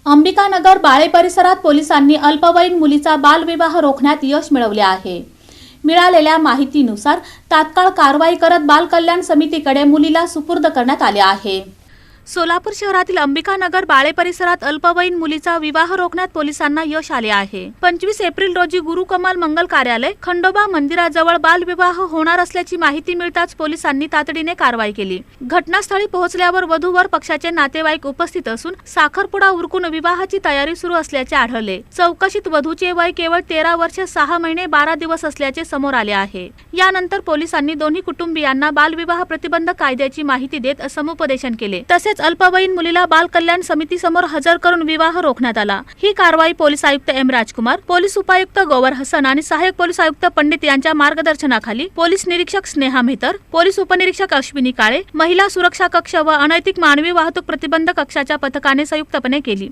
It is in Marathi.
अंबिकानगर बाळे परिसरात पोलिसांनी अल्पवयीन मुलीचा बालविवाह रोखण्यात यश मिळवले आहे। मिळालेल्या माहितीनुसार तात्काळ कारवाई करत बाल कल्याण समितीकडे मुलीला सुपूर्द करण्यात आले आहे। सोलापूर शहरातील अंबिकानगर बाळे परिसरात अल्पवयीन मुलीचा विवाह रोखण्यात पोलिसांना यश आले आहे। 25 एप्रिल रोजी गुरुकमल मंगल कार्यालय खंडोबा मंदिराजवळ बालविवाह होणार असल्याची माहिती मिळताच पोलिसांनी तातडीने कारवाई केली। घटनास्थळी पोहोचल्यावर वधूवर पक्षाचे नातेवाईक उपस्थित असून साखरपुडा उरकून विवाहाची तयारी सुरू असल्याचे आढळले। चौकशीत वधूचे वय केवळ 13 वर्ष 6 महिने 12 दिवस असल्याचे समोर आले आहे। यानंतर पोलिसांनी दोन्ही कुटुंबियांना बालविवाह प्रतिबंध कायद्याची माहिती देत समुपदेशन केले। तसेच अल्पवयीन मुलीला बाल कल्याण समिती समोर हजर करून विवाह रोखण्यात आला। ही कारवाई पोलीस आयुक्त एम राजकुमार, पोलीस उपायुक्त गोवर हसन आणि सहाय्यक पोलीस आयुक्त पंडित यांच्या मार्गदर्शनाखाली पोलीस निरीक्षक स्नेहा मेहतर, पोलीस उपनिरीक्षक अश्विनी काळे, महिला सुरक्षा कक्ष व अनैतिक मानवी वाहतूक प्रतिबंध कक्षाच्या पथकाने संयुक्तपणे केली।